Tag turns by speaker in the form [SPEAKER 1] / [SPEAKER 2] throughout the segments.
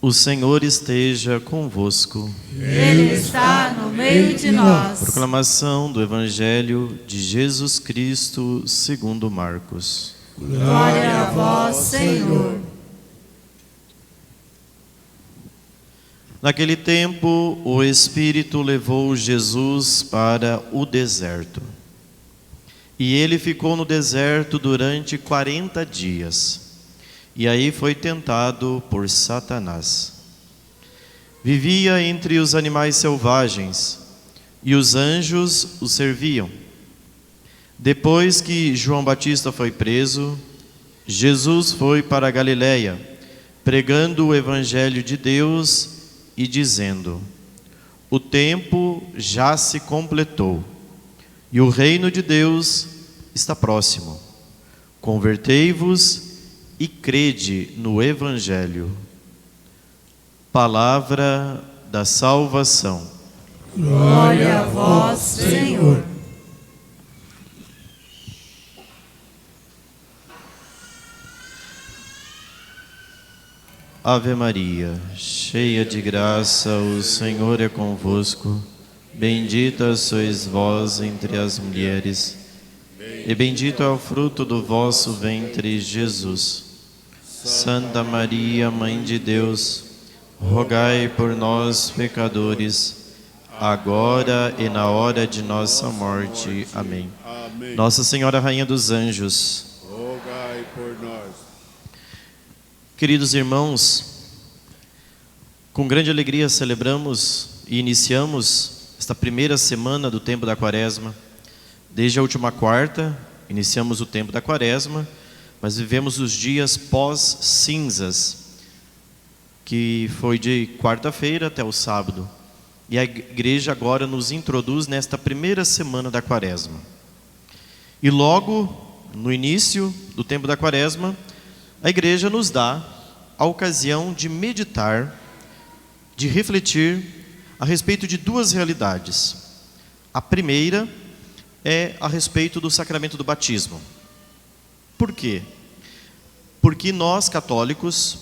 [SPEAKER 1] O Senhor esteja convosco.
[SPEAKER 2] Ele está no meio de nós.
[SPEAKER 1] Proclamação do Evangelho de Jesus Cristo segundo Marcos.
[SPEAKER 2] Glória a vós, Senhor.
[SPEAKER 1] Naquele tempo, o Espírito levou Jesus para o deserto. E ele ficou no deserto durante 40 dias. E aí foi tentado por Satanás. Vivia entre os animais selvagens, e os anjos o serviam. Depois que João Batista foi preso, Jesus foi para a Galiléia, pregando o Evangelho de Deus e dizendo: o tempo já se completou, e o reino de Deus está próximo. Convertei-vos e crede no Evangelho. Palavra da salvação.
[SPEAKER 2] Glória a vós, Senhor.
[SPEAKER 1] Ave Maria, cheia de graça, o Senhor é convosco. Bendita sois vós entre as mulheres, e bendito é o fruto do vosso ventre, Jesus. Santa Maria, Mãe de Deus, rogai por nós, pecadores, agora e na hora de nossa morte. Amém.
[SPEAKER 3] Amém.
[SPEAKER 1] Nossa Senhora, Rainha dos Anjos,
[SPEAKER 3] Rogai por nós.
[SPEAKER 1] queridos irmãos, com grande alegria celebramos e iniciamos esta primeira semana do tempo da Quaresma. Desde a última quarta, iniciamos o tempo da Quaresma, mas vivemos os dias pós-cinzas, que foi de quarta-feira até o sábado. E a igreja agora nos introduz nesta primeira semana da Quaresma. E logo, no início do tempo da Quaresma, a igreja nos dá a ocasião de meditar, de refletir a respeito de duas realidades. A primeira é a respeito do sacramento do batismo. Por quê? Porque nós, católicos,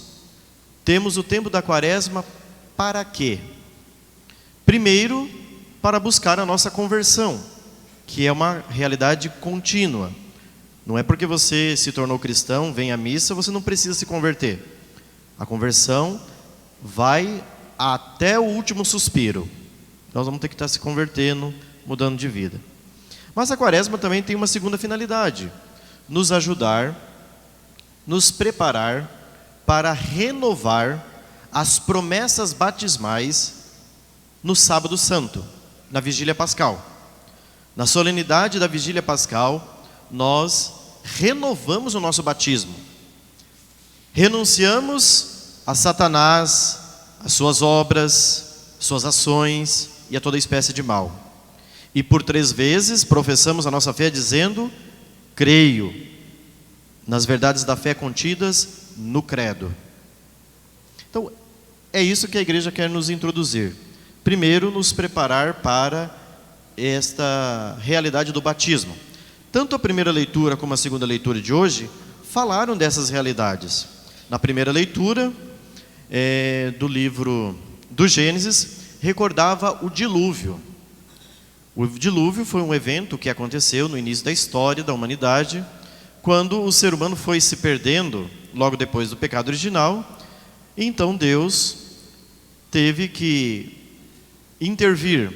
[SPEAKER 1] temos o tempo da Quaresma para quê? Primeiro, para buscar a nossa conversão, que é uma realidade contínua. Não é porque você se tornou cristão, vem à missa, você não precisa se converter. A conversão vai até o último suspiro. Nós vamos ter que estar se convertendo, mudando de vida. Mas a Quaresma também tem uma segunda finalidade: nos ajudar, nos preparar para renovar as promessas batismais no Sábado Santo, na Vigília Pascal. Na solenidade da Vigília Pascal, nós renovamos o nosso batismo. Renunciamos a Satanás, as suas obras, suas ações e a toda espécie de mal. E por 3 vezes professamos a nossa fé dizendo: creio nas verdades da fé contidas no credo. Então, é isso que a igreja quer nos introduzir. Primeiro, nos preparar para esta realidade do batismo. Tanto a primeira leitura como a segunda leitura de hoje falaram dessas realidades. Na primeira leitura do livro do Gênesis, recordava o dilúvio. O dilúvio foi um evento que aconteceu no início da história da humanidade, quando o ser humano foi se perdendo logo depois do pecado original. Então Deus teve que intervir,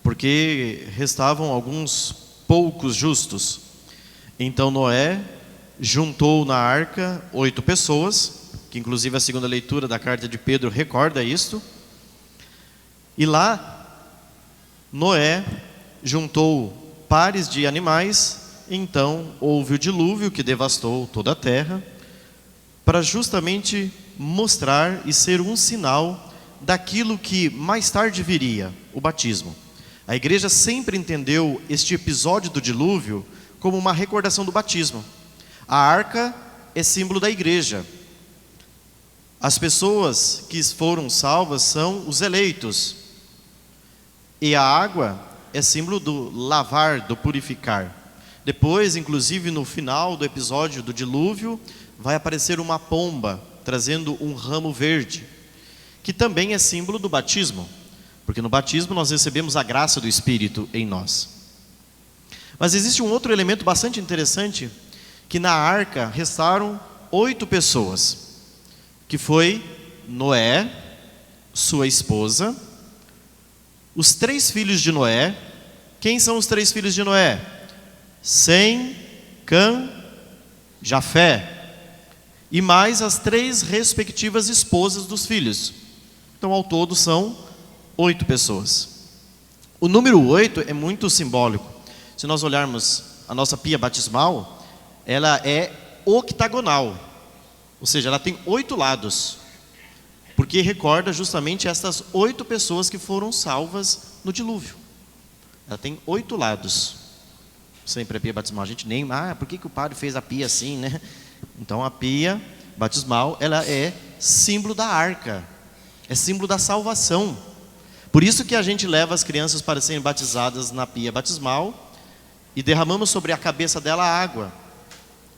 [SPEAKER 1] porque restavam alguns poucos justos. Então Noé juntou na arca 8 pessoas, que inclusive a segunda leitura da carta de Pedro recorda isto. E lá Noé juntou pares de animais. Então houve o dilúvio que devastou toda a terra, para justamente mostrar e ser um sinal daquilo que mais tarde viria, o batismo. A igreja sempre entendeu este episódio do dilúvio como uma recordação do batismo. A arca é símbolo da igreja. As pessoas que foram salvas são os eleitos. E a água é símbolo do lavar, do purificar. Depois, inclusive no final do episódio do dilúvio, vai aparecer uma pomba trazendo um ramo verde, que também é símbolo do batismo, porque no batismo nós recebemos a graça do Espírito em nós. Mas existe um outro elemento bastante interessante, que na arca restaram 8 pessoas, que foi Noé, sua esposa, os 3 filhos de Noé. Quem são os 3 filhos de Noé? Sem, Cã, Jafé, e mais as 3 respectivas esposas dos filhos. Então ao todo são 8 pessoas. O número 8 é muito simbólico. Se nós olharmos a nossa pia batismal, ela é octagonal, ou seja, ela tem 8 lados, porque recorda justamente estas 8 pessoas que foram salvas no dilúvio. Ela tem 8 lados. Sempre a pia batismal, a gente nem, por que o padre fez a pia assim, né? Então a pia batismal, ela é símbolo da arca, é símbolo da salvação. Por isso que a gente leva as crianças para serem batizadas na pia batismal, e derramamos sobre a cabeça dela água,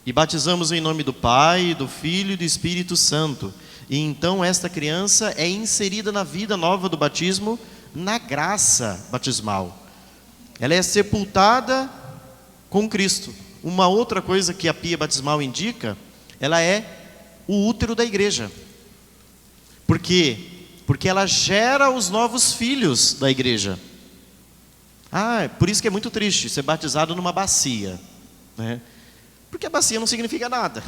[SPEAKER 1] e batizamos em nome do Pai, do Filho e do Espírito Santo. E então esta criança é inserida na vida nova do batismo, na graça batismal. Ela é sepultada com Cristo. Uma outra coisa que a pia batismal indica, ela é o útero da igreja. Por quê? Porque ela gera os novos filhos da igreja. Por isso que é muito triste ser batizado numa bacia, né? Porque a bacia não significa nada.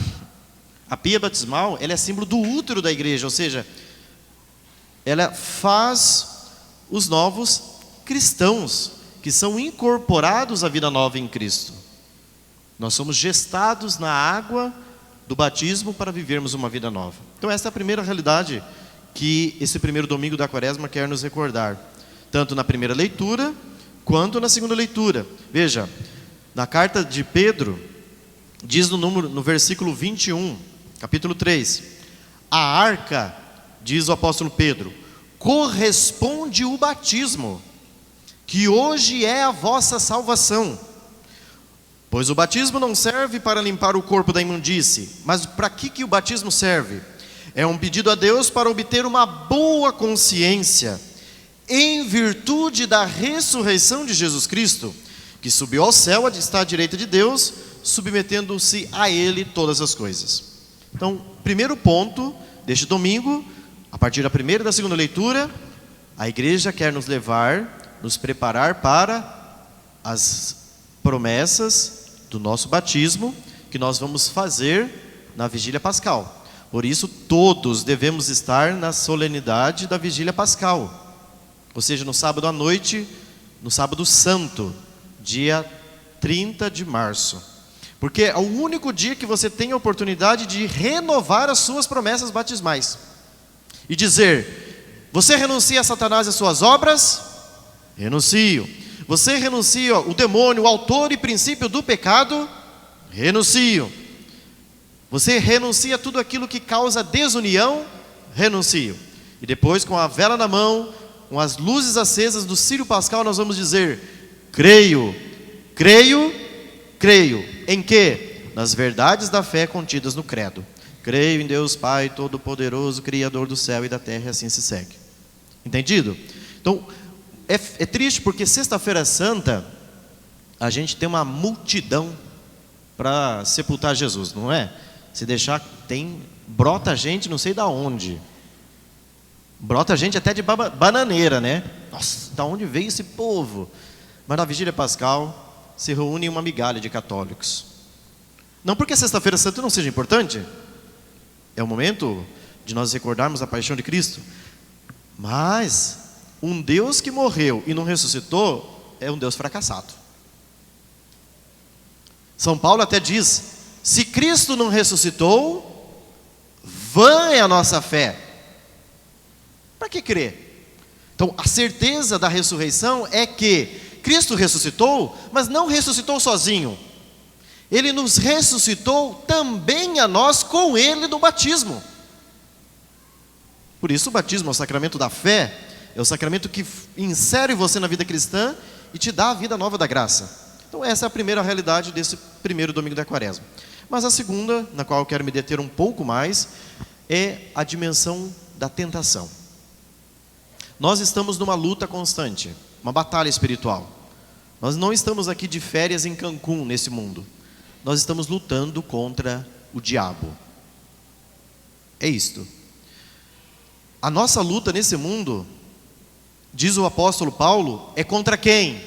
[SPEAKER 1] A pia batismal, ela é símbolo do útero da igreja, ou seja, ela faz os novos cristãos, que são incorporados à vida nova em Cristo. Nós somos gestados na água do batismo para vivermos uma vida nova. Então essa é a primeira realidade que esse primeiro domingo da Quaresma quer nos recordar, tanto na primeira leitura quanto na segunda leitura. Veja, na carta de Pedro, diz no versículo 21, capítulo 3, a arca, diz o apóstolo Pedro, corresponde o batismo, que hoje é a vossa salvação. Pois o batismo não serve para limpar o corpo da imundície, mas para que o batismo serve? É um pedido a Deus para obter uma boa consciência, em virtude da ressurreição de Jesus Cristo, que subiu ao céu, está à direita de Deus, submetendo-se a Ele todas as coisas. Então, primeiro ponto deste domingo, a partir da primeira e da segunda leitura, a igreja quer nos levar, nos preparar para as promessas do nosso batismo, que nós vamos fazer na vigília pascal. Por isso, todos devemos estar na solenidade da vigília pascal, ou seja, no sábado à noite, no sábado santo, dia 30 de março. Porque é o único dia que você tem a oportunidade de renovar as suas promessas batismais. E dizer, você renuncia a Satanás e as suas obras? Renuncio. Você renuncia o demônio, o autor e princípio do pecado? Renuncio. Você renuncia tudo aquilo que causa desunião? Renuncio. E depois, com a vela na mão, com as luzes acesas do círio pascal, nós vamos dizer, creio, creio, creio. Em quê? Nas verdades da fé contidas no credo. Creio em Deus Pai Todo-Poderoso, Criador do céu e da terra, e assim se segue. Entendido? Então, é triste porque sexta-feira santa, a gente tem uma multidão para sepultar Jesus, não é? Se deixar, brota gente não sei da onde. Brota gente até de bananeira, né? Nossa, da onde veio esse povo? Mas na vigília pascal se reúne uma migalha de católicos. Não porque sexta-feira santa não seja importante, é o momento de nós recordarmos a paixão de Cristo, mas um Deus que morreu e não ressuscitou é um Deus fracassado. São Paulo até diz, se Cristo não ressuscitou, vã é a nossa fé. Para que crer? Então a certeza da ressurreição é que Cristo ressuscitou, mas não ressuscitou sozinho. Ele nos ressuscitou também a nós com Ele no batismo. Por isso o batismo é o sacramento da fé, é o sacramento que insere você na vida cristã e te dá a vida nova da graça. Então essa é a primeira realidade desse primeiro domingo da Quaresma. Mas a segunda, na qual eu quero me deter um pouco mais, é a dimensão da tentação. Nós estamos numa luta constante, uma batalha espiritual. Nós não estamos aqui de férias em Cancún, nesse mundo. Nós estamos lutando contra o diabo. É isto. A nossa luta nesse mundo, diz o apóstolo Paulo, é contra quem?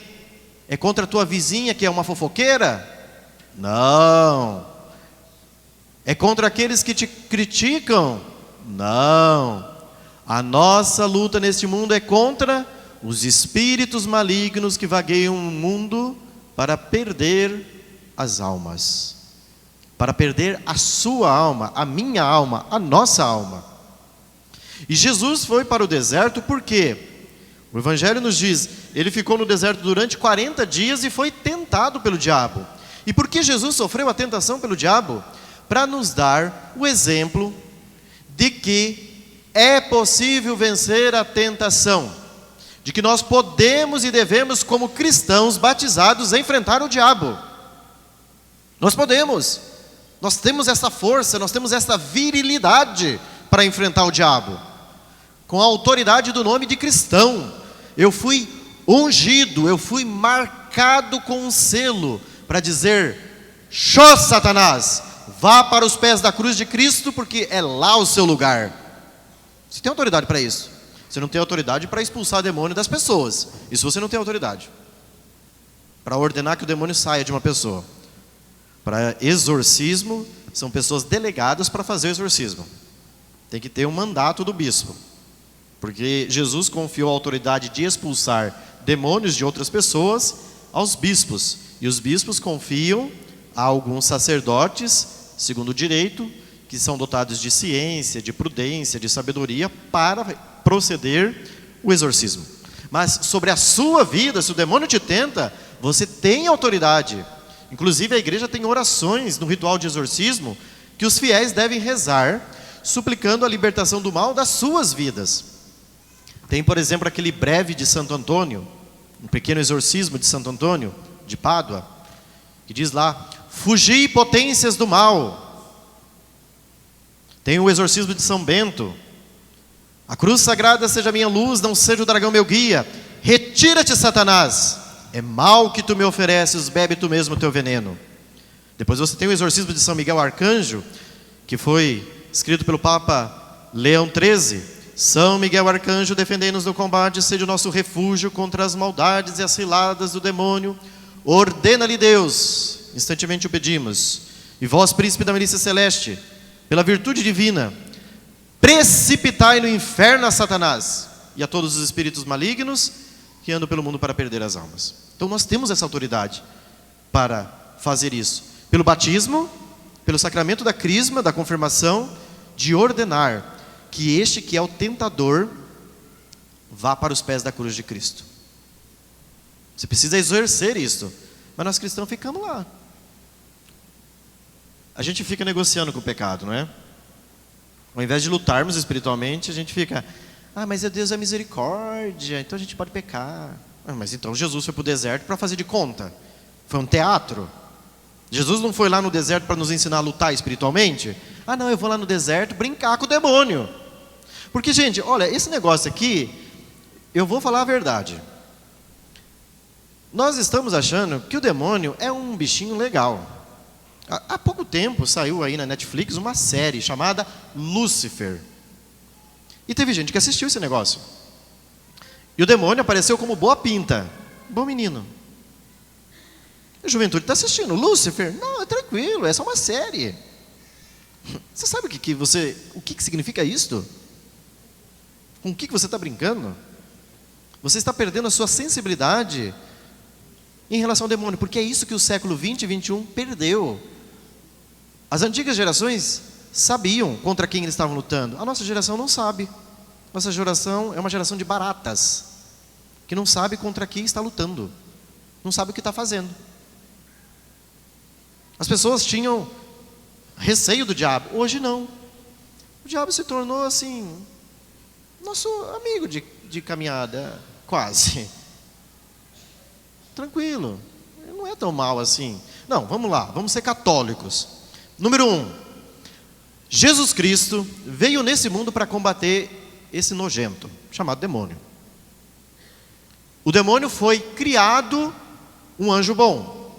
[SPEAKER 1] É contra a tua vizinha que é uma fofoqueira? Não. É contra aqueles que te criticam? Não. A nossa luta neste mundo é contra os espíritos malignos que vagueiam no mundo para perder as almas. Para perder a sua alma, a minha alma, a nossa alma. E Jesus foi para o deserto por quê? O Evangelho nos diz, ele ficou no deserto durante 40 dias e foi tentado pelo diabo. E por que Jesus sofreu a tentação pelo diabo? Para nos dar o exemplo de que é possível vencer a tentação. De que nós podemos e devemos, como cristãos batizados, enfrentar o diabo. Nós podemos. Nós temos essa força, nós temos essa virilidade para enfrentar o diabo. Com a autoridade do nome de cristão. Eu fui ungido, eu fui marcado com um selo para dizer: "Xô, Satanás, vá para os pés da cruz de Cristo, porque é lá o seu lugar." Você tem autoridade para isso. Você não tem autoridade para expulsar demônio das pessoas. Isso você não tem autoridade. Para ordenar que o demônio saia de uma pessoa. Para exorcismo, são pessoas delegadas para fazer o exorcismo. Tem que ter um mandato do bispo. Porque Jesus confiou a autoridade de expulsar demônios de outras pessoas aos bispos. E os bispos confiam a alguns sacerdotes, segundo o direito, que são dotados de ciência, de prudência, de sabedoria, para proceder o exorcismo. Mas sobre a sua vida, se o demônio te tenta, você tem autoridade. Inclusive a igreja tem orações no ritual de exorcismo que os fiéis devem rezar, suplicando a libertação do mal das suas vidas. Tem, por exemplo, aquele breve de Santo Antônio, um pequeno exorcismo de Santo Antônio, de Pádua, que diz lá: "Fugi potências do mal." Tem o exorcismo de São Bento: "A cruz sagrada seja minha luz, não seja o dragão meu guia. Retira-te, Satanás. É mal que tu me ofereces, bebe tu mesmo o teu veneno." Depois você tem o exorcismo de São Miguel Arcanjo, que foi escrito pelo Papa Leão XIII. "São Miguel Arcanjo, defendei-nos no combate, seja o nosso refúgio contra as maldades e as ciladas do demônio. Ordena-lhe Deus, instantemente o pedimos. E vós, príncipe da milícia celeste, pela virtude divina, precipitai no inferno a Satanás e a todos os espíritos malignos que andam pelo mundo para perder as almas." Então nós temos essa autoridade para fazer isso. Pelo batismo, pelo sacramento da crisma, da confirmação, de ordenar que este que é o tentador vá para os pés da cruz de Cristo. Você precisa exercer isso. Mas nós cristãos ficamos lá. A gente fica negociando com o pecado, não é? Ao invés de lutarmos espiritualmente, a gente fica: "Ah, mas Deus é misericórdia, então a gente pode pecar." Mas então Jesus foi para o deserto para fazer de conta. Foi um teatro. Jesus não foi lá no deserto para nos ensinar a lutar espiritualmente? Ah, não, eu vou lá no deserto brincar com o demônio. Porque, gente, olha, esse negócio aqui, eu vou falar a verdade. Nós estamos achando que o demônio é um bichinho legal. Há pouco tempo saiu aí na Netflix uma série chamada Lúcifer. E teve gente que assistiu esse negócio. E o demônio apareceu como boa pinta. Bom menino. A juventude está assistindo. Lúcifer? Não, é tranquilo, é só uma série. Você sabe o que significa isto? Com o que você está brincando? Você está perdendo a sua sensibilidade em relação ao demônio, porque é isso que o século 20 e 21 perdeu. As antigas gerações sabiam contra quem eles estavam lutando. A nossa geração não sabe. Nossa geração é uma geração de baratas, que não sabe contra quem está lutando, não sabe o que está fazendo. As pessoas tinham receio do diabo, hoje não. O diabo se tornou assim, nosso amigo de caminhada, quase. Tranquilo, não é tão mal assim. Não, vamos lá, vamos ser católicos. Número 1, Jesus Cristo veio nesse mundo para combater esse nojento, chamado demônio. O demônio foi criado um anjo bom.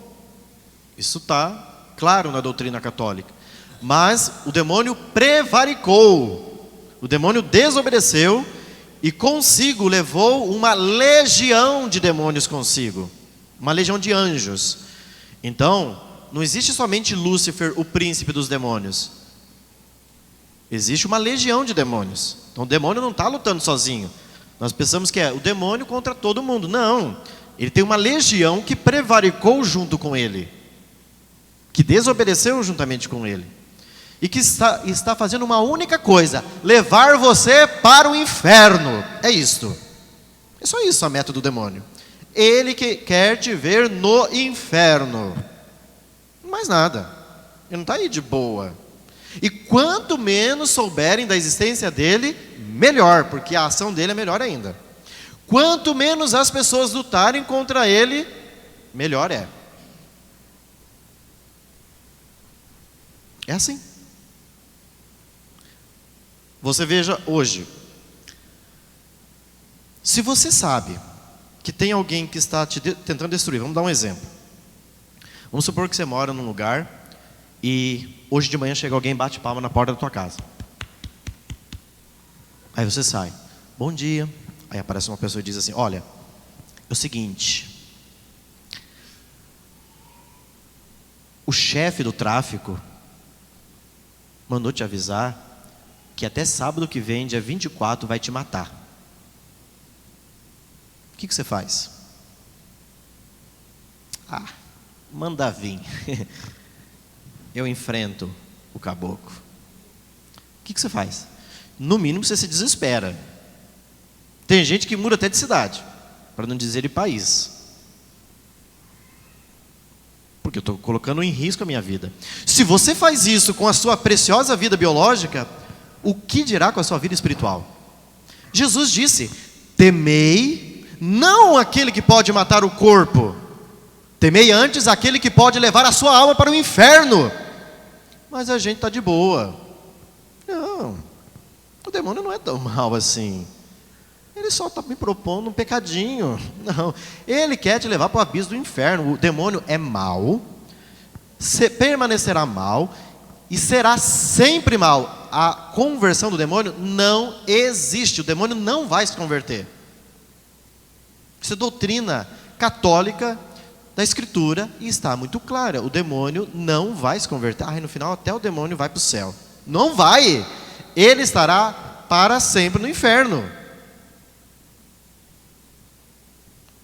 [SPEAKER 1] Isso está claro na doutrina católica. Mas o demônio prevaricou. O demônio desobedeceu e consigo levou uma legião de demônios consigo. Uma legião de anjos. Então, não existe somente Lúcifer, o príncipe dos demônios. Existe uma legião de demônios. Então o demônio não está lutando sozinho. Nós pensamos que é o demônio contra todo mundo. Não. Ele tem uma legião que prevaricou junto com ele. Que desobedeceu juntamente com ele. E que está fazendo uma única coisa: levar você para o inferno. É isto. É só isso a meta do demônio. Ele que quer te ver no inferno. Mais nada. Ele não está aí de boa. E quanto menos souberem da existência dele, melhor, porque a ação dele é melhor ainda. Quanto menos as pessoas lutarem contra ele, melhor é. É assim. Você veja hoje. Se você sabe que tem alguém que está te tentando destruir, vamos dar um exemplo. Vamos supor que você mora num lugar e hoje de manhã chega alguém e bate palma na porta da tua casa. Aí você sai. Bom dia. Aí aparece uma pessoa e diz assim: olha, é o seguinte, o chefe do tráfico mandou te avisar que até sábado que vem, dia 24, vai te matar. O que você faz? Manda vir. Eu enfrento o caboclo. O que você faz? No mínimo você se desespera. Tem gente que muda até de cidade, para não dizer de país. Porque eu estou colocando em risco a minha vida. Se você faz isso com a sua preciosa vida biológica, o que dirá com a sua vida espiritual? Jesus disse: temei não aquele que pode matar o corpo, temei antes aquele que pode levar a sua alma para o inferno. Mas a gente está de boa. Não, o demônio não é tão mal assim. Ele só está me propondo um pecadinho. Não, ele quer te levar para o abismo do inferno. O demônio é mau, permanecerá mal e será sempre mal. A conversão do demônio não existe. O demônio não vai se converter. Isso é doutrina católica da Escritura e está muito clara. O demônio não vai se converter. No final até o demônio vai para o céu. Não vai. Ele estará para sempre no inferno.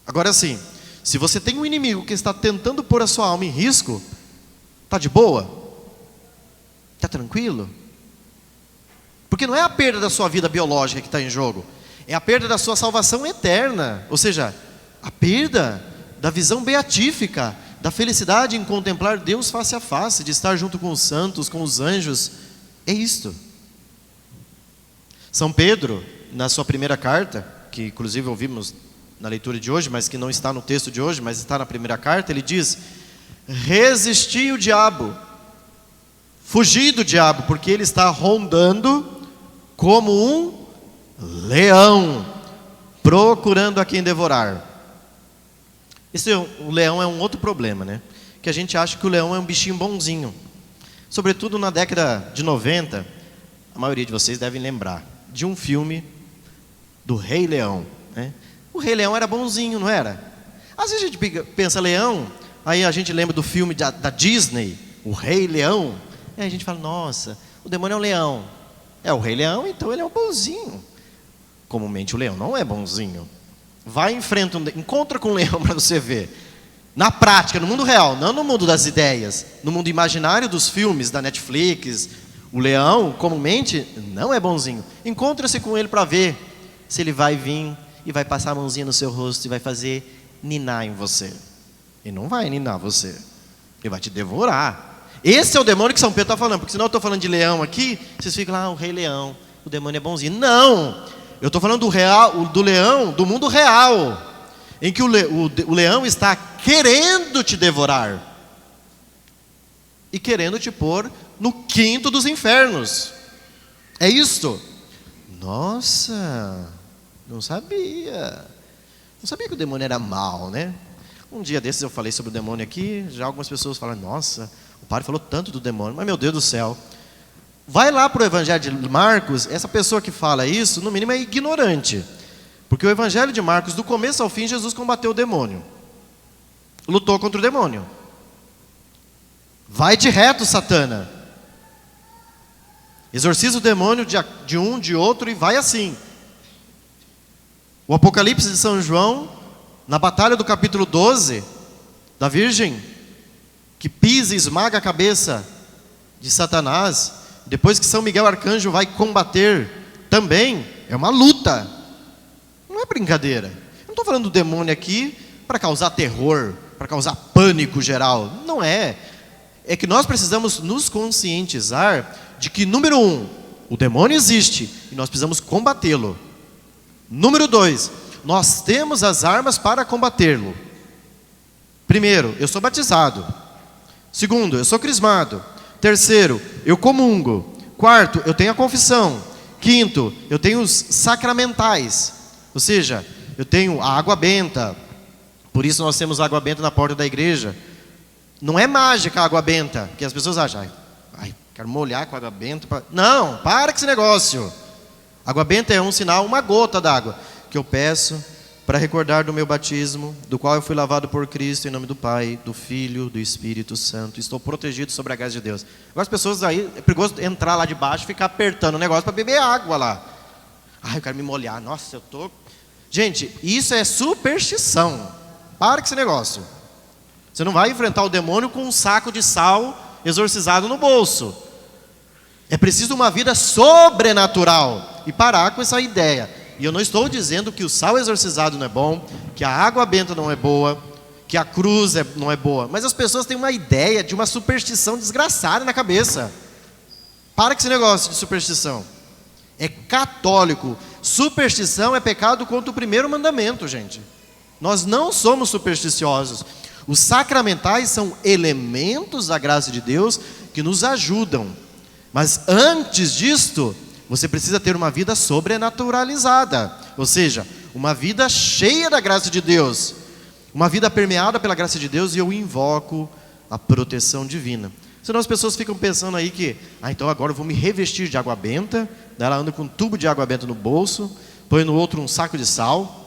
[SPEAKER 1] Agora sim, se você tem um inimigo que está tentando pôr a sua alma em risco, está de boa? Está tranquilo? Porque não é a perda da sua vida biológica que está em jogo, é a perda da sua salvação eterna. Ou seja, a perda da visão beatífica, da felicidade em contemplar Deus face a face, de estar junto com os santos, com os anjos. É isto. São Pedro, na sua primeira carta, que inclusive ouvimos na leitura de hoje, mas que não está no texto de hoje, mas está na primeira carta, ele diz: resisti o diabo, fugi do diabo, porque ele está rondando como um leão, procurando a quem devorar. O leão é um outro problema, né? Que a gente acha que o leão é um bichinho bonzinho. Sobretudo na década de 90, a maioria de vocês devem lembrar de um filme do Rei Leão, né? O Rei Leão era bonzinho, não era? Às vezes a gente pensa leão, aí a gente lembra do filme da Disney, o Rei Leão. Aí a gente fala: nossa, o demônio é um leão. É o Rei Leão, então ele é um bonzinho. Comumente o leão não é bonzinho. Vai encontra com o leão para você ver. Na prática, no mundo real, não no mundo das ideias, no mundo imaginário dos filmes da Netflix, o leão comumente não é bonzinho. Encontra-se com ele para ver se ele vai vir e vai passar a mãozinha no seu rosto e vai fazer ninar em você. Ele não vai ninar você, ele vai te devorar. Esse é o demônio que São Pedro está falando, porque senão eu estou falando de leão aqui, vocês ficam lá: o Rei Leão, o demônio é bonzinho. Não, eu estou falando do leão, do mundo real, em que o leão está querendo te devorar e querendo te pôr no quinto dos infernos. É isto. Nossa, não sabia. Não sabia que o demônio era mau, né? Um dia desses eu falei sobre o demônio aqui, já algumas pessoas falaram, nossa, o padre falou tanto do demônio, mas meu Deus do céu. Vai lá para o Evangelho de Marcos, essa pessoa que fala isso, no mínimo é ignorante. Porque o Evangelho de Marcos, do começo ao fim, Jesus combateu o demônio. Lutou contra o demônio. Vai de reto, Satana. Exorciza o demônio de um, de outro e vai assim. O Apocalipse de São João, na batalha do capítulo 12, da Virgem, que pisa e esmaga a cabeça de Satanás, depois que São Miguel Arcanjo vai combater também, é uma luta. Não é brincadeira. Eu não estou falando do demônio aqui para causar terror, para causar pânico geral. Não é. É que nós precisamos nos conscientizar de que, número 1, o demônio existe e nós precisamos combatê-lo. Número 2, nós temos as armas para combatê-lo. Primeiro, eu sou batizado. Segundo, eu sou crismado. Terceiro, eu comungo. Quarto, eu tenho a confissão. Quinto, eu tenho os sacramentais. Ou seja, eu tenho a água benta. Por isso nós temos água benta na porta da igreja. Não é mágica a água benta, que as pessoas acham, quero molhar com água benta. Não, para com esse negócio. Água benta é um sinal, uma gota d'água, que eu peço para recordar do meu batismo, do qual eu fui lavado por Cristo, em nome do Pai, do Filho, do Espírito Santo. Estou protegido sobre a graça de Deus. Agora as pessoas aí, é perigoso entrar lá de baixo e ficar apertando o negócio para beber água lá. Eu quero me molhar. Nossa, eu estou... Gente, isso é superstição. Para com esse negócio. Você não vai enfrentar o demônio com um saco de sal exorcizado no bolso. É preciso uma vida sobrenatural. E parar com essa ideia. E eu não estou dizendo que o sal exorcizado não é bom, que a água benta não é boa, que a cruz não é boa. Mas as pessoas têm uma ideia de uma superstição desgraçada na cabeça. Para com esse negócio de superstição. É católico. Superstição é pecado contra o primeiro mandamento, gente. Nós não somos supersticiosos. Os sacramentais são elementos da graça de Deus que nos ajudam. Mas antes disto, você precisa ter uma vida sobrenaturalizada. Ou seja, uma vida cheia da graça de Deus. Uma vida permeada pela graça de Deus, e eu invoco a proteção divina. Senão as pessoas ficam pensando aí que, então agora eu vou me revestir de água benta. Daí ela anda com um tubo de água benta no bolso, põe no outro um saco de sal,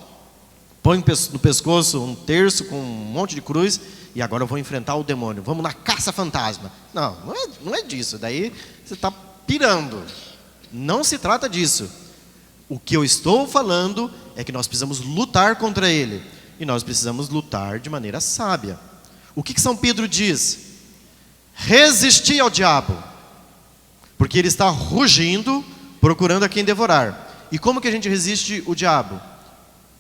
[SPEAKER 1] põe no pescoço um terço com um monte de cruz, e agora eu vou enfrentar o demônio. Vamos na caça fantasma. Não é disso. Daí você está pirando. Não se trata disso. O que eu estou falando é que nós precisamos lutar contra ele. E nós precisamos lutar de maneira sábia. O que São Pedro diz? Resistir ao diabo, porque ele está rugindo, procurando a quem devorar. E como que a gente resiste o diabo?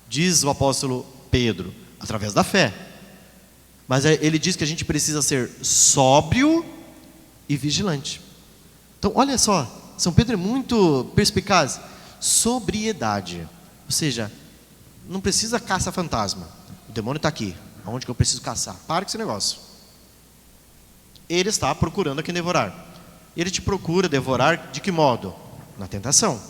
[SPEAKER 1] Diz o apóstolo Pedro, através da fé. Mas ele diz que a gente precisa ser sóbrio e vigilante. Então olha só, São Pedro é muito perspicaz. Sobriedade. Ou seja, não precisa caça fantasma. O demônio está aqui. Aonde que eu preciso caçar? Para com esse negócio. Ele está procurando a quem devorar. Ele te procura devorar de que modo? Na tentação.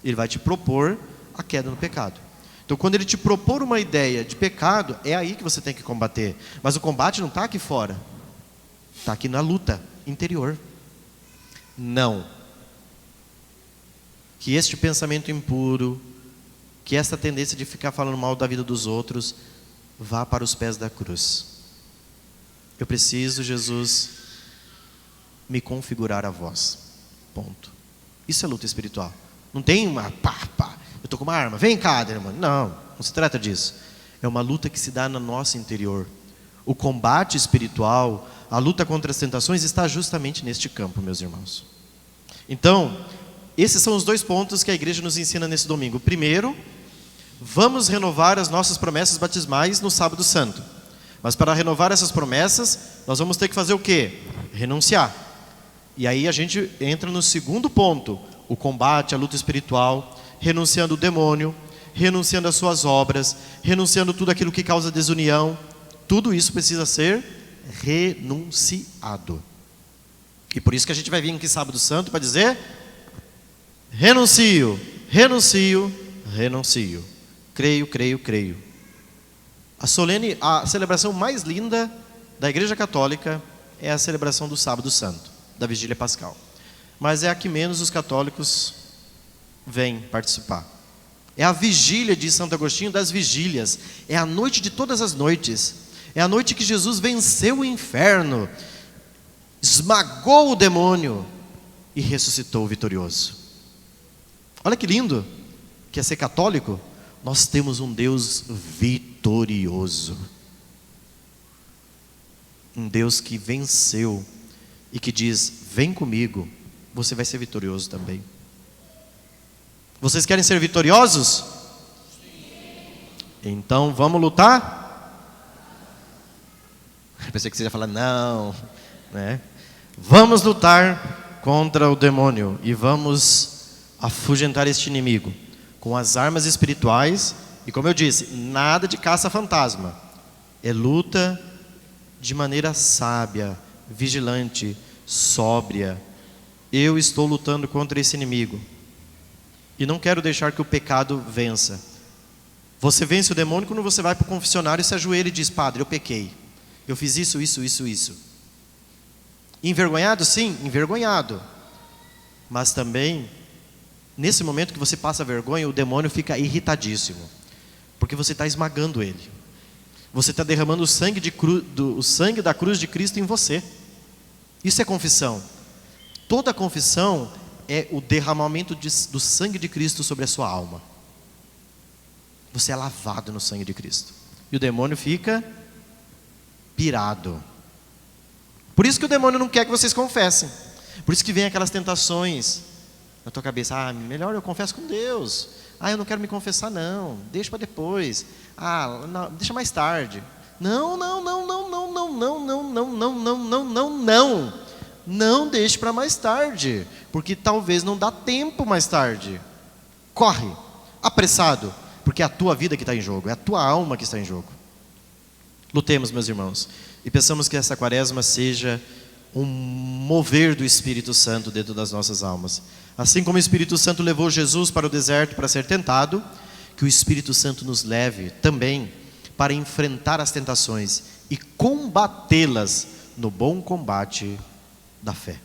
[SPEAKER 1] Ele vai te propor a queda no pecado. Então quando ele te propor uma ideia de pecado, é aí que você tem que combater. Mas o combate não está aqui fora. Está aqui na luta interior. Não. Que este pensamento impuro, que esta tendência de ficar falando mal da vida dos outros, vá para os pés da cruz. Eu preciso, Jesus, me configurar a vós. Ponto. Isso é luta espiritual. Não tem uma eu estou com uma arma, vem cá, demônio. Não se trata disso. É uma luta que se dá no nosso interior. O combate espiritual, a luta contra as tentações está justamente neste campo, meus irmãos. Então, esses são os dois pontos que a igreja nos ensina nesse domingo. Primeiro, vamos renovar as nossas promessas batismais no sábado santo. Mas para renovar essas promessas, nós vamos ter que fazer o quê? Renunciar. E aí a gente entra no segundo ponto, o combate, a luta espiritual, renunciando o demônio, renunciando as suas obras, renunciando tudo aquilo que causa desunião. Tudo isso precisa ser renunciado. E por isso que a gente vai vir aqui sábado santo para dizer: renuncio, renuncio, renuncio. Creio, creio, creio. A celebração mais linda da Igreja Católica é a celebração do sábado santo, da vigília pascal. Mas é a que menos os católicos vêm participar. É a vigília de Santo Agostinho das vigílias. É a noite de todas as noites. É a noite que Jesus venceu o inferno, esmagou o demônio e ressuscitou vitorioso. Olha que lindo que é ser católico. Nós temos um Deus vitorioso. Um Deus que venceu e que diz: vem comigo, você vai ser vitorioso também. Vocês querem ser vitoriosos? Então vamos lutar? Eu pensei que você ia falar não, né? Vamos lutar contra o demônio e vamos afugentar este inimigo com as armas espirituais. E como eu disse, nada de caça-fantasma. É luta de maneira sábia, vigilante, sóbria. Eu estou lutando contra esse inimigo e não quero deixar que o pecado vença. Você vence o demônio quando você vai para o confessionário e se ajoelha e diz: padre, eu pequei, eu fiz isso, isso, isso, isso. Envergonhado? Sim, envergonhado. Mas também, nesse momento que você passa vergonha, o demônio fica irritadíssimo, porque você está esmagando ele. Você está derramando o sangue, o sangue da cruz de Cristo em você. Isso é confissão. Toda confissão é o derramamento do sangue de Cristo sobre a sua alma. Você é lavado no sangue de Cristo. E o demônio fica pirado. Por isso que o demônio não quer que vocês confessem. Por isso que vem aquelas tentações na tua cabeça: ah, melhor eu confesso com Deus. Ah, eu não quero me confessar não, deixa para depois. Ah, não, deixa mais tarde. Não, não, não, não, não, não, não, não, não, não, não, não, não, não. Não deixe para mais tarde, porque talvez não dá tempo mais tarde. Corre, apressado, porque é a tua vida que está em jogo, é a tua alma que está em jogo. Lutemos, meus irmãos, e pensamos que essa quaresma seja um mover do Espírito Santo dentro das nossas almas. Assim como o Espírito Santo levou Jesus para o deserto para ser tentado, que o Espírito Santo nos leve também para enfrentar as tentações e combatê-las no bom combate da fé.